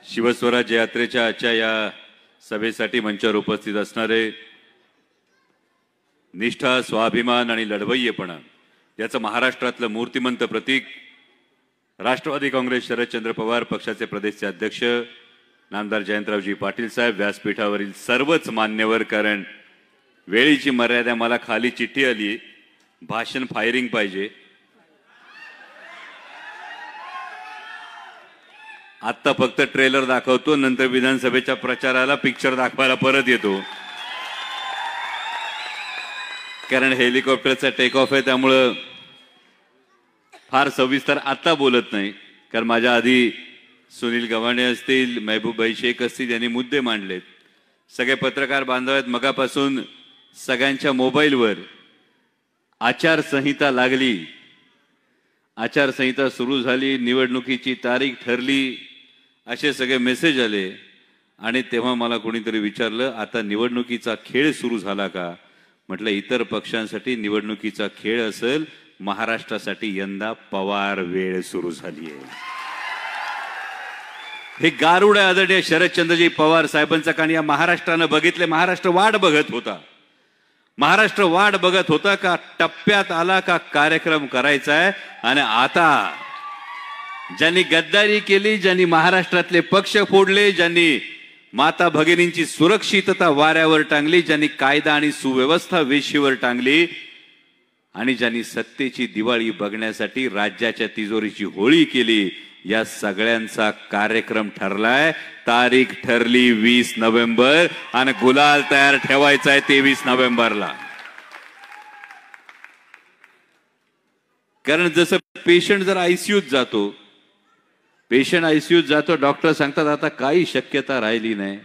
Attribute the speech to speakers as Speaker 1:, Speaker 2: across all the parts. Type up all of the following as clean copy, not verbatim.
Speaker 1: शिवस्वराज्य यात्रेच्या आजच्या या सभेसाठी मंचावर उपस्थित असणारे निष्ठा, स्वाभिमान आणि लढवय्येपणा याचं महाराष्ट्रातलं मूर्तिमंत प्रतीक राष्ट्रवादी काँग्रेस शरदचंद्र पवार पक्षाचे प्रदेशचे अध्यक्ष नामदार जयंतरावजी पाटील साहेब, व्यासपीठावरील सर्वच मान्यवर, कारण वेळेची मर्यादा, मला खाली चिठ्ठी आली, भाषण फायरिंग पाहिजे. आत्ता फक्त ट्रेलर दाखवतो, नंतर विधानसभेच्या प्रचाराला पिक्चर दाखवायला परत येतो, कारण हेलिकॉप्टरचा टेक ऑफ आहे, त्यामुळं फार सविस्तर आता बोलत नाही. कारण माझ्या आधी सुनील गव्हाणे असतील, महबूबाई शेख असतील, यांनी मुद्दे मांडलेत. सगळे पत्रकार बांधव आहेत. मगापासून सगळ्यांच्या मोबाईलवर आचारसंहिता लागली, आचारसंहिता सुरू झाली, निवडणुकीची तारीख ठरली, असे सगळे मेसेज आले. आणि तेव्हा मला कोणीतरी विचारलं, आता निवडणुकीचा खेळ सुरू झाला का? म्हटलं, इतर पक्षांसाठी निवडणुकीचा खेळ असेल, महाराष्ट्रासाठी यंदा पवार वेळ सुरू झाली आहे. हे गारुड आदरणीय शरदचंद्रजी पवार साहेबांचं कारण या महाराष्ट्रानं बघितले. महाराष्ट्र वाट बघत होता, महाराष्ट्र वाट बघत होता का टप्प्यात आला का कार्यक्रम करायचा आहे. आणि आता ज्यांनी गद्दारी केली, ज्यांनी महाराष्ट्रातले पक्ष फोडले, ज्यांनी माता भगिनींची सुरक्षितता वाऱ्यावर टांगली, ज्यांनी कायदा आणि सुव्यवस्था वेशीवर टांगली, आणि ज्यांनी सत्तेची दिवाळी बघण्यासाठी राज्याच्या तिजोरीची होळी केली, या सगळ्यांचा कार्यक्रम ठरलाय. तारीख ठरली 20 नोव्हेंबर आणि गुलाल तयार ठेवायचा आहे 23 नोव्हेंबरला. कारण जसं पेशंट जर आयसीयूत जातो, पेशंट आयसीयूत जातो, डॉक्टर सांगतात आता काही शक्यता राहिली नाही.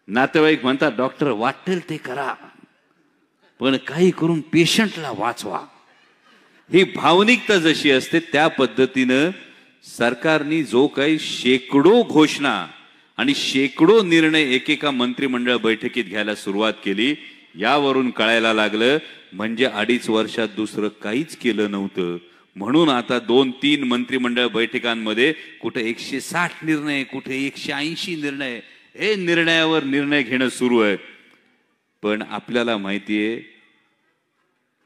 Speaker 1: नातेवाईक म्हणतात डॉक्टर वाटेल ते करा, पण काही करून पेशंटला वाचवा. ही भावनिकता जशी असते त्या पद्धतीनं सरकारने जो काही शेकडो घोषणा आणि शेकडो निर्णय एकेका मंत्रिमंडळ बैठकीत घ्यायला सुरुवात केली, यावरून कळायला लागलं म्हणजे 2.5 वर्षात दुसरं काहीच केलं नव्हतं. म्हणून आता 2-3 मंत्रिमंडळ बैठकांमध्ये कुठे 160 निर्णय, कुठे 180 निर्णय, हे निर्णयावर निर्णय घेणं सुरू आहे. पण आपल्याला माहितीये,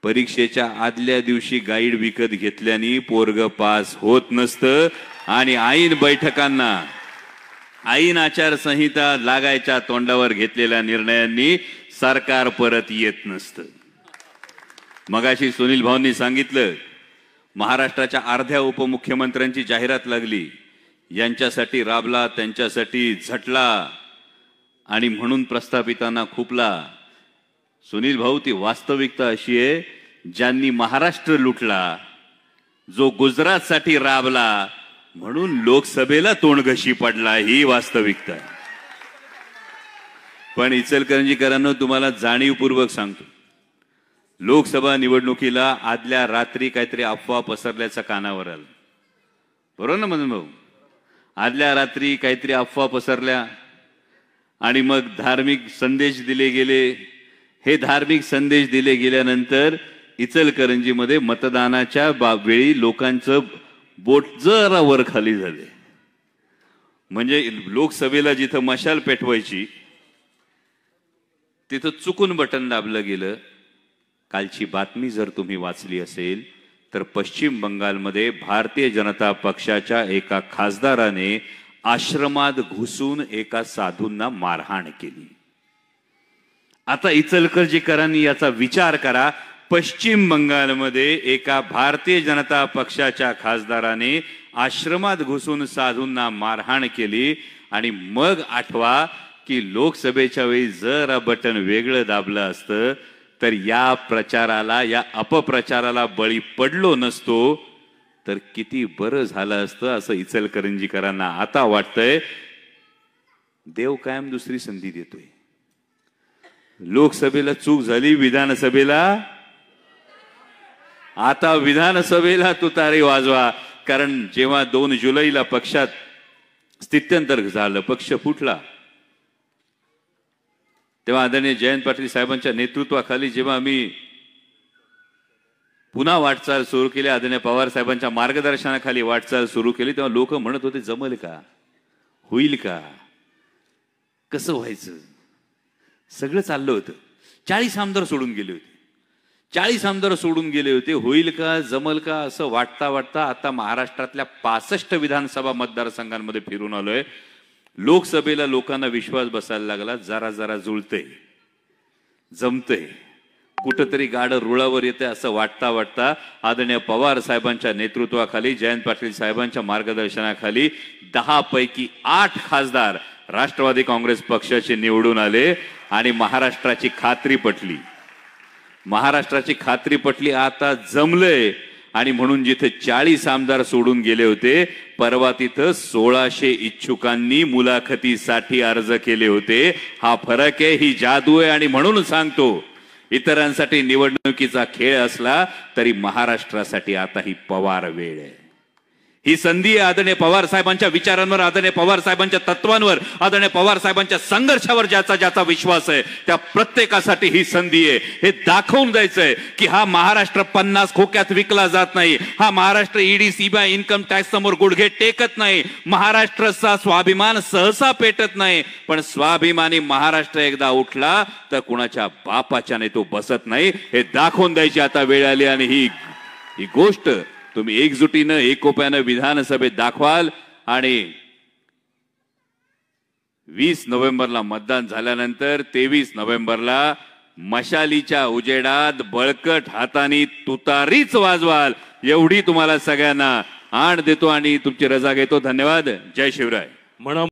Speaker 1: परीक्षेच्या आदल्या दिवशी गाईड विकत घेतल्याने पोरग पास होत नसतं, आणि ऐन बैठकांना, ऐन आचारसंहिता लागायच्या तोंडावर घेतलेल्या निर्णयांनी सरकार परत येत नसतं. मगाशी सुनील भाऊंनी सांगितलं, महाराष्ट्राच्या अर्ध्या उपमुख्यमंत्र्यांची जाहिरात लागली, यांच्यासाठी राबला, त्यांच्यासाठी झटला, आणि म्हणून प्रस्थापितांना खुपला. सुनील भाऊ, ती वास्तविकता अशी आहे, ज्यांनी महाराष्ट्र लुटला, जो गुजरातसाठी राबला, म्हणून लोकसभेला तोंडघशी पडला, ही वास्तविकता आहे. पण इचलकरंजीकरांना तुम्हाला जाणीवपूर्वक सांगतो, लोकसभा निवडणुकीला आदल्या रात्री काहीतरी अफवा पसरल्याचा कानावर आलं. बरोबर ना मदन भाऊ? आदल्या रात्री काहीतरी अफवा पसरल्या आणि मग धार्मिक संदेश दिले गेले. हे धार्मिक संदेश दिले गेल्यानंतर इचलकरंजीमध्ये मतदानाच्या वेळी लोकांचं बोट जरा वर खाली झाले. म्हणजे लोकसभेला जिथं मशाल पेटवायची तिथं चुकून बटन दाबलं गेलं. कालची बातमी जर तुम्ही वाचली असेल तर पश्चिम बंगालमध्ये भारतीय जनता पक्षाच्या एका खासदाराने आश्रमात घुसून एका साधूंना मारहाण केली. आता इचलकरंजीकरांनी याचा विचार करा, पश्चिम बंगालमध्ये एका भारतीय जनता पक्षाच्या खासदाराने आश्रमात घुसून साधूंना मारहाण केली. आणि मग आठवा की लोकसभेच्या वेळी जर बटन वेगळं दाबलं असतं तर या प्रचाराला, या अपप्रचाराला बळी पडलो नसतो तर किती बरं झालं असतं, असं इचलकरंजीकरांना आता वाटतंय. देव कायम दुसरी संधी देतोय. लोकसभेला चूक झाली, विधानसभेला, आता विधानसभेला तुतारी वाजवा. कारण जेव्हा 2 जुलैला पक्षात स्थित्यंतर झालं, पक्ष फुटला, तेव्हा आदरणीय जयंत पाटील साहेबांच्या नेतृत्वाखाली जेव्हा आम्ही पुन्हा वाटचाल सुरू केली, आदरणीय पवार साहेबांच्या मार्गदर्शनाखाली वाटचाल सुरू केली, तेव्हा लोक म्हणत होते जमल का, होईल का, कसं व्हायचं, सगळं चाललं होतं. 40 आमदार सोडून गेले होते. 40 आमदार सोडून गेले होते. होईल का, जमल का असं वाटता वाटता आता महाराष्ट्रातल्या 65 विधानसभा मतदारसंघांमध्ये फिरून आलोय. लोकसभेला लोकांना विश्वास बसायला लागला. जरा जरा जुळतंय, जमतंय, कुठंतरी गाडं रुळावर येते असं वाटता वाटता आदरणीय पवार साहेबांच्या नेतृत्वाखाली, जयंत पाटील साहेबांच्या मार्गदर्शनाखाली 10 पैकी 8 खासदार राष्ट्रवादी काँग्रेस पक्षाचे निवडून आले आणि महाराष्ट्राची खात्री पटली. महाराष्ट्राची खात्री पटली. आता जमलंय. आणि म्हणून जिथे 40 आमदार सोडून गेले होते, परवा तिथं 1600 इच्छुकांनी मुलाखतीसाठी अर्ज केले होते. हा फरक आहे, ही जादू आहे. आणि म्हणून सांगतो, इतरांसाठी निवडणुकीचा खेळ असला तरी महाराष्ट्रासाठी आता ही पवार वेळ आहे. ही संधी आहे. आदरणीय पवार साहेबांच्या विचारांवर, आदरणीय पवार साहेबांच्या तत्वांवर, आदरणीय पवार साहेबांच्या संघर्षावर ज्याचा ज्याचा विश्वास आहे त्या प्रत्येकासाठी ही संधी आहे. हे दाखवून द्यायचंय की हा महाराष्ट्र 50 खोक्यात विकला जात नाही. हा Maharashtra ED, CBI, income tax समोर गुडघे टेकत नाही. महाराष्ट्राचा स्वाभिमान सहसा पेटत नाही. पण स्वाभिमानी महाराष्ट्र एकदा उठला तर कुणाच्या बापाच्याने तो बसत नाही. हे दाखवून द्यायची आता वेळ आली. आणि ही गोष्ट तुम्ही एकजुटीनं, एकोप्यानं विधानसभेत दाखवाल. आणि 20 नोव्हेंबरला मतदान झाल्यानंतर 23 नोव्हेंबरला मशालीच्या उजेडात बळकट हातानी तुतारीच वाजवाल. एवढी तुम्हाला सगळ्यांना आण देतो आणि तुमची रजा घेतो. धन्यवाद. जय शिवराय.